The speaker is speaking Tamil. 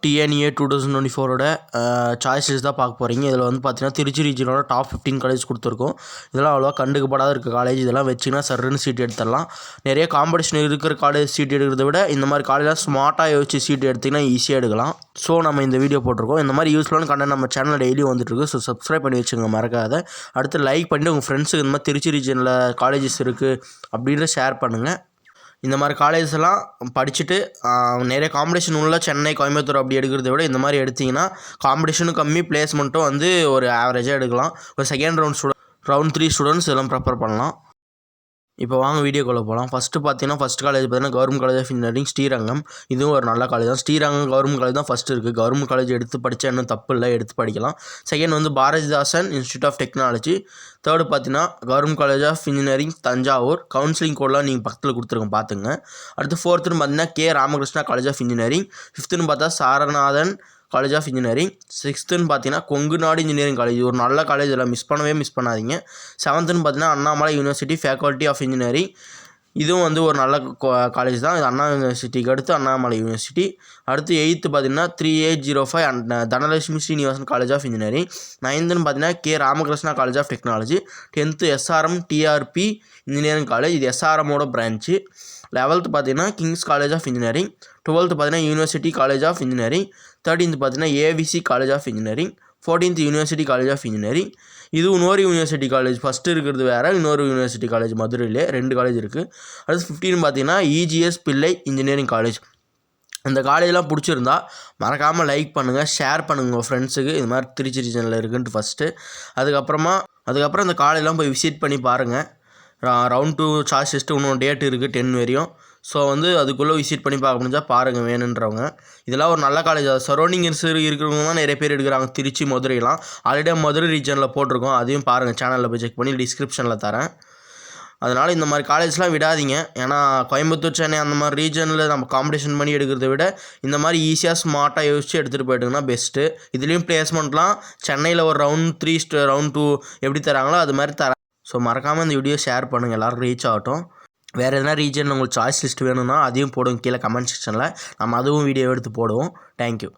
டிஎன்ஏ 2024ஓட சாய்ஸ் லிஸ்ட் தான் பார்க்க போகிறீங்க. இதில் வந்து பார்த்தீங்கன்னா திருச்சி ரீஜனோட டாப் 15 காலேஜ் கொடுத்துருக்கோம். இதெல்லாம் அவ்வளோவா கண்டுக்கப்படாத இருக்க காலேஜ். இதெல்லாம் வச்சிங்கன்னா சர்ன்னு சீட் எடுத்துடலாம். நிறைய காம்படிஷன் இருக்கிற காலேஜ் சீட் எடுக்கிறத விட இந்த மாதிரி காலேஜெலாம் ஸ்மார்ட்டாக யோசிச்சு சீட் எடுத்திங்கன்னா ஈஸியாக எடுக்கலாம். ஸோ நம்ம இந்த வீடியோ போட்டிருக்கோம். இந்த மாதிரி யூஸ்ஃபுல்லான கண்டென்ட் நம்ம சேனல் டெய்லியும் வந்துட்டுருக்கு. ஸோ சப்ஸ்கிரைப் பண்ணி வச்சுங்க மறக்காத. அடுத்து லைக் பண்ணிட்டு உங்கள் ஃப்ரெண்ட்ஸுக்கு இந்த மாதிரி திருச்சி ரீஜனில் காலேஜஸ் இருக்குது அப்படின்ற ஷேர் பண்ணுங்கள். இந்த மாதிரி காலேஜஸ் எல்லாம் படிச்சுட்டு நிறைய காம்படிஷன் உள்ள சென்னை, கோயம்புத்தூர் அப்படி எடுக்கிறத விட இந்த மாதிரி எடுத்திங்கன்னா காம்படிஷனும் கம்மி, பிளேஸ்மெண்ட்டும் வந்து ஒரு ஆவரேஜாக எடுக்கலாம். ஒரு செகண்ட் ரவுண்ட் 3 ஸ்டூடெண்ட்ஸ் எல்லாம் ப்ரிப்பேர் பண்ணலாம். இப்போ வாங்க வீடியோக்குள்ளே போகலாம். ஃபஸ்ட்டு காலேஜ் பார்த்தீங்கன்னா government college of engineering Srirangam. இதுவும் ஒரு நல்ல காலேஜ் தான். ஸ்ரீரங்கம் கவர்மெண்ட் காலேஜ் தான் ஃபஸ்ட்டு இருக்குது. கவர்மெண்ட் காலேஜ் எடுத்து படித்தா இன்னும் தப்பு இல்லை, எடுத்து படிக்கலாம். செகண்ட் வந்து Bharathidasan institute of technology. Third பார்த்தீங்கன்னா government college of engineering Thanjavur. Counselling கோடெலாம் நீங்கள் பக்கத்தில் கொடுத்துருங்க பார்த்துங்க. அடுத்து ஃபோர்த்துன்னு பார்த்தீங்கன்னா K Ramakrishna college of engineering. ஃபிஃப்த்துன்னு பார்த்தா சாரநாதன் காலேஜ் ஆஃப் இன்ஜினியரிங். சிக்ஸ்த்துன்னு பார்த்தீங்கன்னா கொங்கு நாடு இன்ஜினியரிங் காலேஜ். ஒரு நல்ல காலேஜ், எல்லாம் மிஸ் பண்ணாதீங்க. செவன்த்துன்னு பார்த்தீங்கன்னா Annamalai university faculty of engineering. இதுவும் வந்து ஒரு நல்ல காலேஜ் தான். இது அண்ணா யூனிவர்சிட்டிக்கு அடுத்து அண்ணாமலை யூனிவர்சிட்டி. அடுத்து 8th பார்த்தீங்கன்னா 3805 and Dhanalakshmi Srinivasan college of engineering. 9th பார்த்தீங்கன்னா K Ramakrishna college of technology. 10th SRM TRP engineering college. இது எஸ்ஆர்எம்மோட பிரான்ச்சு. 11th பார்த்தீங்கன்னா Kings college of engineering. 12th பார்த்தீங்கன்னா university college of engineering. 13th பார்த்தீங்கன்னா AVC college of engineering. 14th university college of engineering. இது இன்னொரு யூனிவர்சிட்டி காலேஜ். ஃபஸ்ட்டு இருக்கிறது வேறு, இன்னொரு யூனிவர்சிட்டி காலேஜ் மதுரையிலே 2 காலேஜ் இருக்குது. அடுத்து 15 பார்த்தீங்கன்னா இஜிஎஸ் பிள்ளை இன்ஜினியரிங் காலேஜ். இந்த காலேஜெலாம் பிடிச்சிருந்தா மறக்காமல் லைக் பண்ணுங்கள், ஷேர் பண்ணுங்கள் உங்கள் ஃப்ரெண்ட்ஸுக்கு. இது மாதிரி திருச்சி ரீஜனில் இருக்குன்ட்டு ஃபஸ்ட்டு. அதுக்கப்புறம் இந்த காலேஜெலாம் போய் விசிட் பண்ணி பாருங்கள். ரவுண்ட் 2 சாய்ஸ் லிஸ்ட்டு இன்னும் டேட் இருக்குது 10 வரையும். ஸோ வந்து அதுக்குள்ளே விசிட் பண்ணி பார்க்க முடிஞ்சால் பாருங்கள் வேணுன்றவங்க. இதெல்லாம் ஒரு நல்ல காலேஜ். சரௌண்டிங் இருக்கிறவங்க தான் நிறைய பேர் எடுக்கிறாங்க. திருச்சி, மதுரைலாம் ஆல்ரெடி மதுரை ரீஜனில் போட்டிருக்கோம். அதையும் பாருங்கள், சேனலில் போய் செக் பண்ணி டிஸ்கிரிப்ஷனில் தரேன். அதனால் இந்த மாதிரி காலேஜ்லாம் விடாதீங்க. ஏன்னா கோயம்புத்தூர், சென்னை அந்த மாதிரி ரீஜனில் நம்ம காம்படிஷன் பண்ணி எடுக்கிறத விட இந்த மாதிரி ஈஸியாக ஸ்மார்ட்டாக யோசிச்சு எடுத்துகிட்டு போய்ட்டுங்கன்னா பெஸ்ட்டு. இதுலேயும் பிளேஸ்மெண்ட்லாம் சென்னையில் ஒரு ரவுண்ட் 3 ரவுண்ட் 2 எப்படி தராங்களோ அது மாதிரி தரேன். ஸோ மறக்காமல் இந்த வீடியோ ஷேர் பண்ணுங்கள், எல்லோரும் ரீச் ஆகட்டும். வேறு எதனா ரீஜனில் உங்களுக்கு சாய்ஸ் லிஸ்ட் வேணும்னா அதையும் போடுங்க கீழே கமெண்ட் செக்ஷனில். நம்ம அதுவும் வீடியோ எடுத்து போடுவோம். தேங்க்யூ.